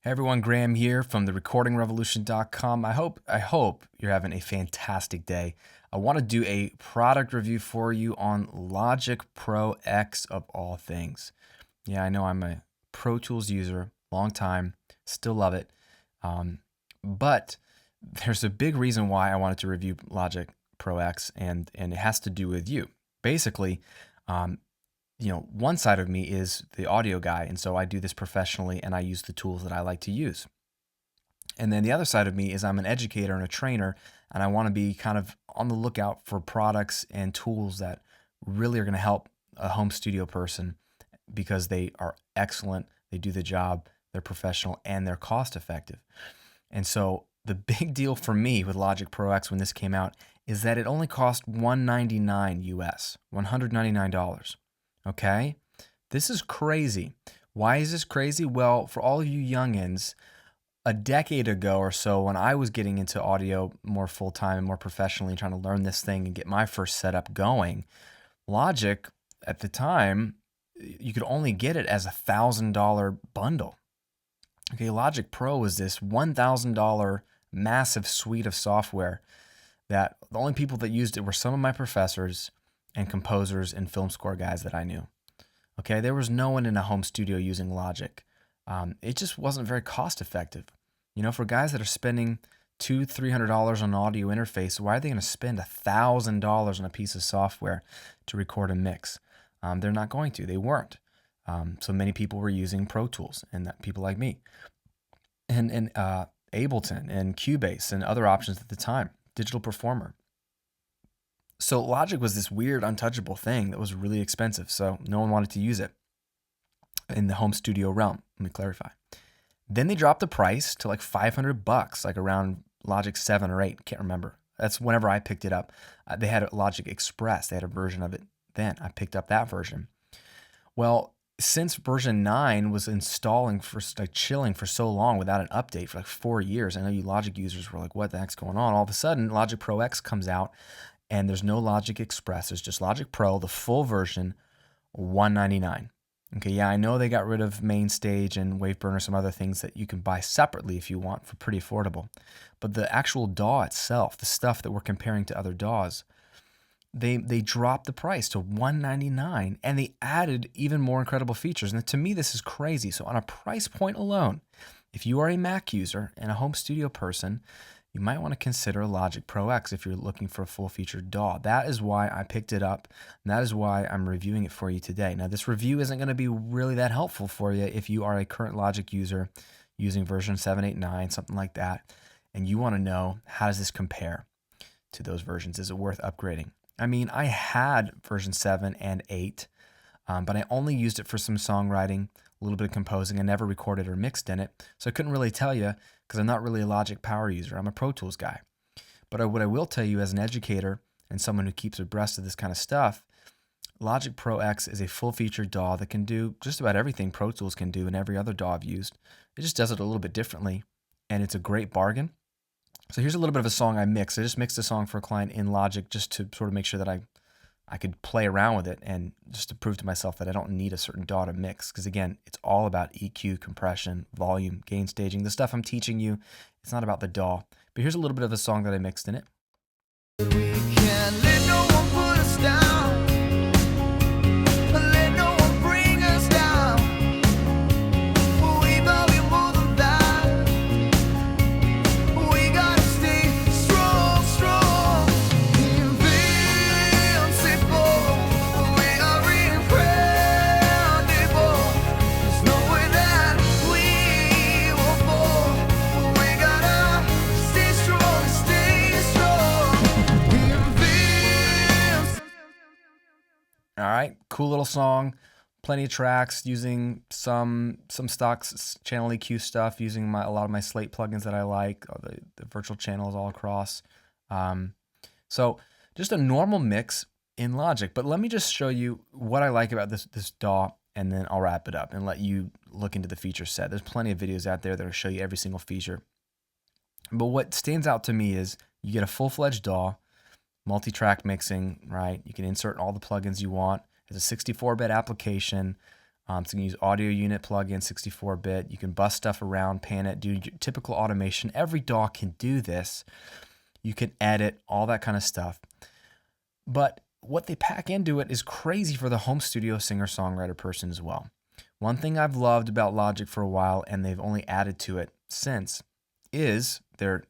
Hey everyone, Graham here from therecordingrevolution.com. I hope you're having a fantastic day. I want to do a product review for you on Logic Pro X of all things. Yeah, I know I'm a Pro Tools user, long time, still love it. But there's a big reason why I wanted to review Logic Pro X, and it has to do with you. Basically, one side of me is the audio guy, and so I do this professionally and I use the tools that I like to use. And then the other side of me is I'm an educator and a trainer, and I want to be kind of on the lookout for products and tools that really are going to help a home studio person because they are excellent, they do the job, they're professional, and they're cost effective. And so the big deal for me with Logic Pro X when this came out is that it only cost $199 US, $199. Okay? This is crazy. Why is this crazy? Well, for all of you youngins, a decade ago or so, when I was getting into audio more full-time and more professionally, trying to learn this thing and get my first setup going, Logic at the time, you could only get it as a $1,000 bundle. Okay, Logic Pro was this $1,000 massive suite of software that the only people that used it were some of my professors and composers and film score guys that I knew. Okay, there was no one in a home studio using Logic. It just wasn't very cost effective. For guys that are spending $200-$300 on an audio interface, why are they going to spend $1,000 on a piece of software to record a mix? They're not going to. They weren't. So many people were using Pro Tools, and people like me, and Ableton and Cubase and other options at the time, Digital Performer. So Logic was this weird, untouchable thing that was really expensive, so no one wanted to use it in the home studio realm. Let me clarify. Then they dropped the price to like $500, like around Logic 7 or 8, can't remember. That's whenever I picked it up. They had a Logic Express. They had a version of it then. I picked up that version. Well, since version 9 was chilling for so long without an update for like 4 years, I know you Logic users were like, what the heck's going on? All of a sudden, Logic Pro X comes out, and there's no Logic Express. There's just Logic Pro, the full version, $199. Okay, yeah, I know they got rid of MainStage and Waveburner, some other things that you can buy separately if you want for pretty affordable. But the actual DAW itself, the stuff that we're comparing to other DAWs, they dropped the price to $199, and they added even more incredible features. And to me, this is crazy. So on a price point alone, if you are a Mac user and a home studio person, you might want to consider Logic Pro X if you're looking for a full-featured DAW. That is why I picked it up, and that is why I'm reviewing it for you today. Now, this review isn't going to be really that helpful for you if you are a current Logic user using version 7, 8, 9, something like that, and you want to know, how does this compare to those versions? Is it worth upgrading? I mean, I had version 7 and 8, but I only used it for some songwriting, a little bit of composing. I never recorded or mixed in it, so I couldn't really tell you because I'm not really a Logic Power user. I'm a Pro Tools guy. But what I will tell you as an educator and someone who keeps abreast of this kind of stuff, Logic Pro X is a full-featured DAW that can do just about everything Pro Tools can do and every other DAW I've used. It just does it a little bit differently, and it's a great bargain. So here's a little bit of a song I mixed. I just mixed a song for a client in Logic just to sort of make sure that I could play around with it and just to prove to myself that I don't need a certain DAW to mix. Because again, it's all about EQ, compression, volume, gain staging. The stuff I'm teaching you, it's not about the DAW. But here's a little bit of a song that I mixed in it. We can't let no one put us down. Let no one bring us down. We value more than that. We gotta stay strong, strong. Invincible. We are incredible. There's no way that we will fall. We gotta stay strong, stay strong. All right, cool little song. Plenty of tracks using some stock channel EQ stuff, using a lot of my Slate plugins that I like, the virtual channels all across. So just a normal mix in Logic. But let me just show you what I like about this DAW, and then I'll wrap it up and let you look into the feature set. There's plenty of videos out there that will show you every single feature. But what stands out to me is you get a full-fledged DAW, multi-track mixing, right? You can insert all the plugins you want. It's a 64-bit application. So you can use audio unit plugin, 64-bit. You can bust stuff around, pan it, do your typical automation. Every DAW can do this. You can edit, all that kind of stuff. But what they pack into it is crazy for the home studio singer-songwriter person as well. One thing I've loved about Logic for a while, and they've only added to it since, is their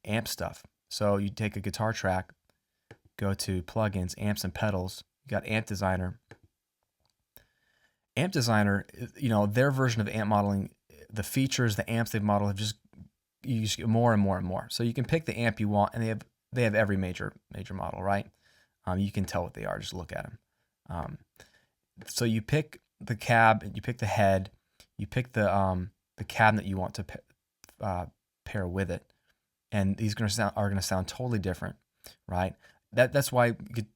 amp stuff. So you take a guitar track, go to plugins, amps and pedals. You got Amp Designer. Amp Designer, you know, their version of amp modeling, the features, the amps they've modeled have you just get more and more and more. So you can pick the amp you want, and they have every major model, right? You can tell what they are, just look at them. So you pick the cab, you pick the head, you pick the cabinet you want to pair with it, and these are gonna sound totally different, right? That's why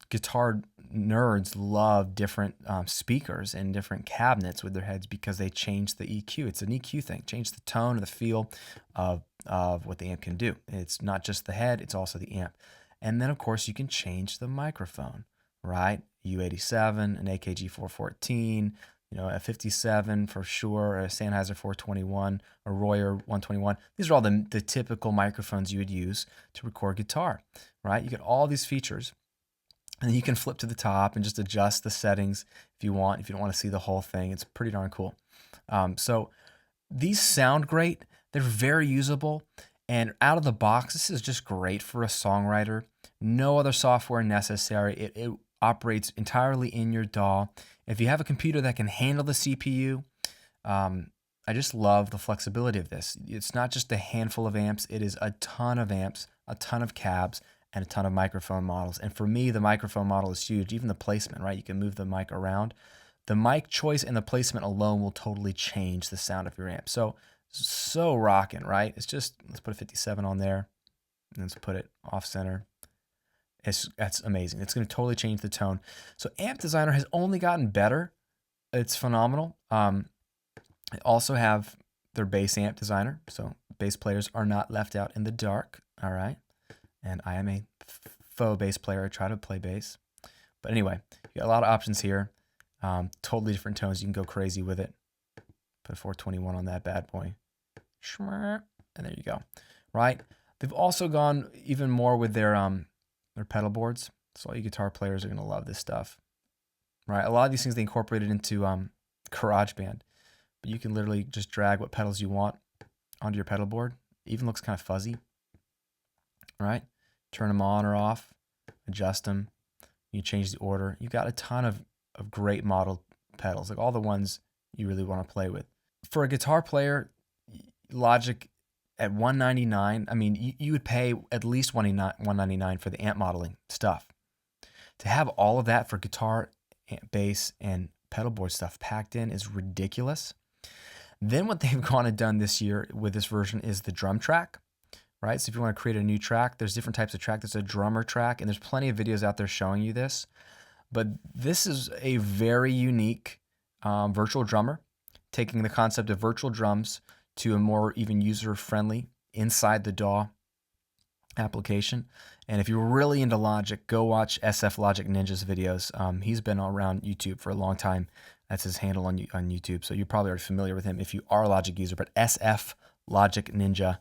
guitar nerds love different speakers and different cabinets with their heads, because they change the EQ. It's an EQ thing, change the tone or the feel of what the amp can do. It's not just the head, it's also the amp. And then of course you can change the microphone, right? U87, an AKG 414, you know, a 57 for sure, a Sennheiser 421, a Royer 121. These are all the typical microphones you would use to record guitar, right? You get all these features, and then you can flip to the top and just adjust the settings if you want. If you don't want to see the whole thing, it's pretty darn cool. So these sound great. They're very usable, and out of the box, this is just great for a songwriter. No other software necessary. It operates entirely in your DAW. If you have a computer that can handle the CPU, I just love the flexibility of this. It's not just a handful of amps, it is a ton of amps, a ton of cabs, and a ton of microphone models. And for me, the microphone model is huge. Even the placement, right? You can move the mic around. The mic choice and the placement alone will totally change the sound of your amp. So rocking, right? It's just, let's put a 57 on there, and let's put it off center. That's amazing. It's going to totally change the tone. So Amp Designer has only gotten better. It's phenomenal. They also have their bass amp designer, so bass players are not left out in the dark. All right, and I am a faux bass player. I try to play bass, but anyway, you got a lot of options here. Totally different tones. You can go crazy with it. Put a 421 on that bad boy, and there you go. Right. They've also gone even more with their pedal boards. So all you guitar players are gonna love this stuff, right? A lot of these things they incorporated into GarageBand, but you can literally just drag what pedals you want onto your pedal board. It even looks kind of fuzzy, right? Turn them on or off, adjust them. You change the order. You've got a ton of great model pedals, like all the ones you really want to play with. For a guitar player, Logic at $199, I mean, you would pay at least $199 for the amp modeling stuff. To have all of that for guitar, bass, and pedal board stuff packed in is ridiculous. Then what they've gone and done this year with this version is the drum track, right? So if you want to create a new track, there's different types of track. There's a drummer track, and there's plenty of videos out there showing you this. But this is a very unique virtual drummer, taking the concept of virtual drums to a more even user-friendly inside the DAW application. And if you're really into Logic, go watch SF Logic Ninja's videos. He's been around YouTube for a long time. That's his handle on YouTube, so you're probably already familiar with him if you are a Logic user. But SF Logic Ninja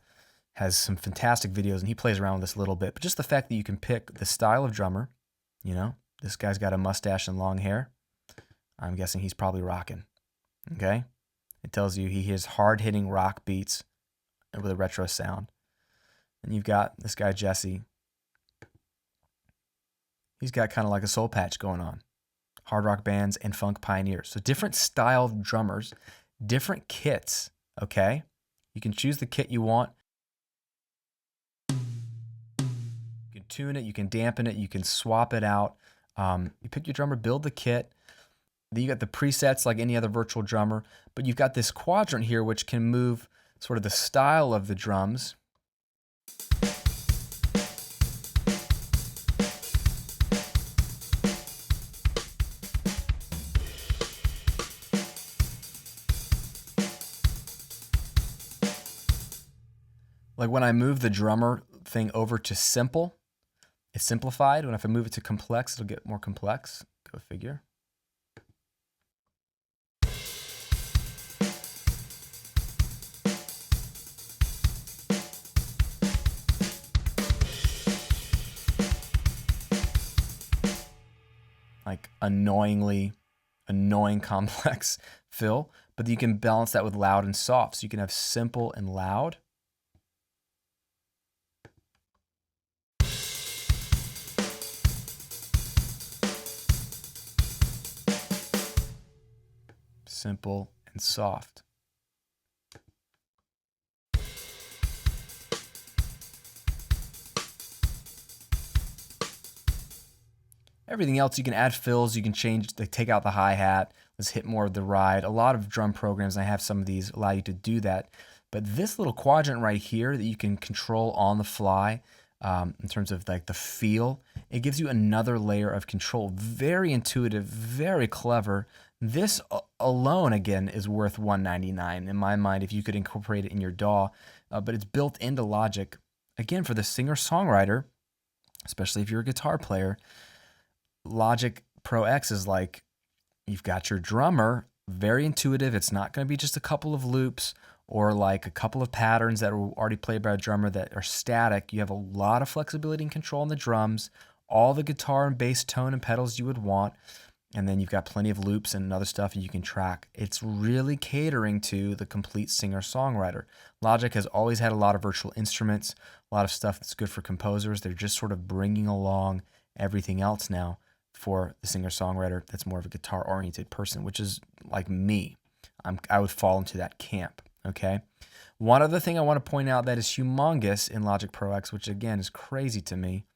has some fantastic videos, and he plays around with this a little bit. But just the fact that you can pick the style of drummer, you know, this guy's got a mustache and long hair. I'm guessing he's probably rocking, okay? It tells you he has hard-hitting rock beats with a retro sound. And you've got this guy, Jesse. He's got kind of like a soul patch going on. Hard rock bands and funk pioneers. So different style drummers, different kits, okay? You can choose the kit you want. You can tune it, you can dampen it, you can swap it out. You pick your drummer, build the kit. Then you got the presets like any other virtual drummer, but you've got this quadrant here which can move sort of the style of the drums. Like when I move the drummer thing over to simple, it's simplified. When if I move it to complex, it'll get more complex. Go figure. annoying complex fill, but you can balance that with loud and soft. So you can have simple and loud. Simple and soft. Everything else, you can add fills, you can change, take out the hi-hat, let's hit more of the ride. A lot of drum programs, I have some of these, allow you to do that. But this little quadrant right here that you can control on the fly, in terms of like the feel, it gives you another layer of control. Very intuitive, very clever. This alone, again, is worth $199 in my mind if you could incorporate it in your DAW, but it's built into Logic. Again, for the singer-songwriter, especially if you're a guitar player, Logic Pro X is like, you've got your drummer, very intuitive. It's not going to be just a couple of loops or like a couple of patterns that are already played by a drummer that are static. You have a lot of flexibility and control on the drums, all the guitar and bass tone and pedals you would want. And then you've got plenty of loops and other stuff you can track. It's really catering to the complete singer-songwriter. Logic has always had a lot of virtual instruments, a lot of stuff that's good for composers. They're just sort of bringing along everything else now for the singer-songwriter that's more of a guitar-oriented person, which is like me. I would fall into that camp, okay? One other thing I want to point out that is humongous in Logic Pro X, which again is crazy to me.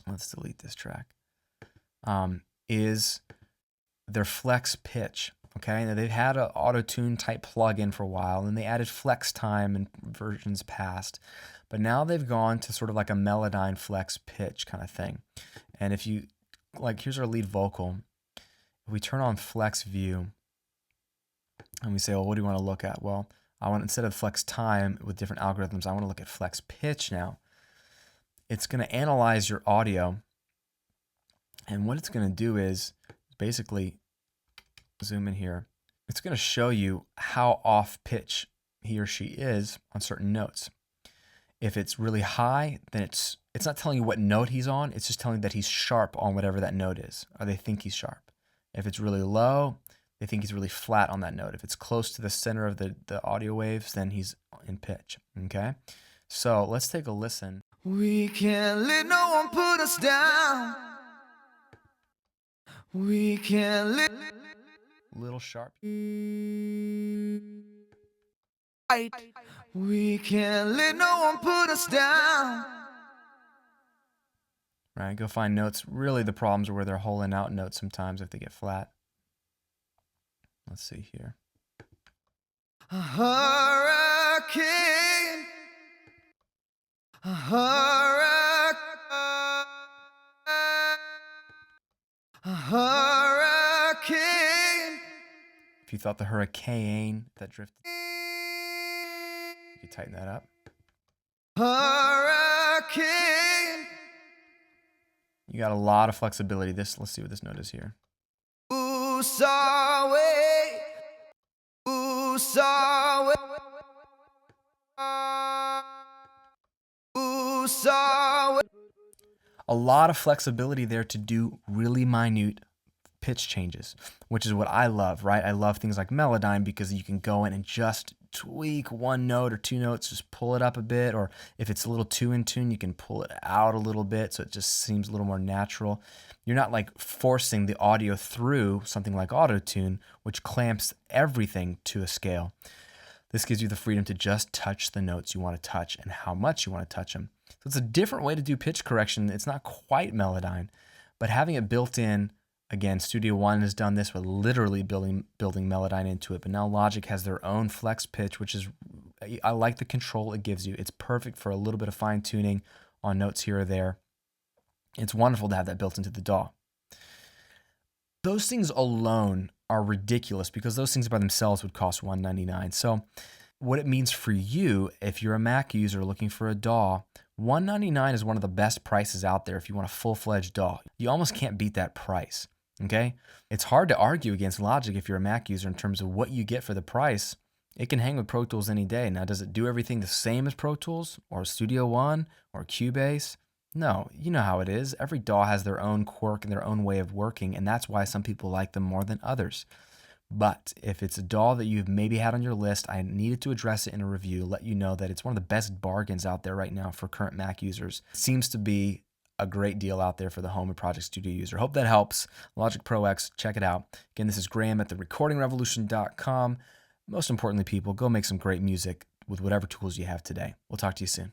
Let's delete this track. Is their flex pitch, okay? Now they've had an auto-tune type plugin for a while, and they added flex time in versions past, but now they've gone to sort of like a Melodyne flex pitch kind of thing. And if you, like, here's our lead vocal. If we turn on flex view, and we say, well, what do you want to look at? Well, I want, instead of flex time with different algorithms, I want to look at flex pitch now. It's going to analyze your audio. And what it's going to do is basically zoom in here. It's going to show you how off pitch he or she is on certain notes. If it's really high, then it's not telling you what note he's on. It's just telling you that he's sharp on whatever that note is, or they think he's sharp. If it's really low, they think he's really flat on that note. If it's close to the center of the audio waves, then he's in pitch, okay? So let's take a listen. We can't let no one put us down. We can't let Little sharp. We can't let no one put us down. Right, go find notes. Really, the problems are where they're holing out notes sometimes if they get flat. Let's see here. A hurricane. A hurricane. A hurricane. If you thought the hurricane that drifted, you could tighten that up. Hurricane. You got a lot of flexibility. Let's see what this note is here. Ooh, sorry. Ooh, sorry. Ooh, sorry. A lot of flexibility there to do really minute pitch changes, which is what I love, right? I love things like Melodyne because you can go in and just tweak one note or two notes, just pull it up a bit, or if it's a little too in tune, you can pull it out a little bit so it just seems a little more natural. You're not like forcing the audio through something like Auto-Tune, which clamps everything to a scale. This gives you the freedom to just touch the notes you want to touch and how much you want to touch them. So it's a different way to do pitch correction. It's not quite Melodyne, but having it built in, again, Studio One has done this with literally building Melodyne into it, but now Logic has their own flex pitch, which is, I like the control it gives you. It's perfect for a little bit of fine tuning on notes here or there. It's wonderful to have that built into the DAW. Those things alone are ridiculous because those things by themselves would cost $199. So what it means for you, if you're a Mac user looking for a DAW, $199 is one of the best prices out there if you want a full-fledged DAW. You almost can't beat that price, okay? It's hard to argue against Logic if you're a Mac user in terms of what you get for the price. It can hang with Pro Tools any day. Now, does it do everything the same as Pro Tools or Studio One or Cubase? No, you know how it is. Every DAW has their own quirk and their own way of working, and that's why some people like them more than others. But if it's a DAW that you've maybe had on your list, I needed to address it in a review, let you know that it's one of the best bargains out there right now for current Mac users. It seems to be a great deal out there for the home and project studio user. Hope that helps. Logic Pro X, check it out. Again, this is Graham at therecordingrevolution.com. Most importantly, people, go make some great music with whatever tools you have today. We'll talk to you soon.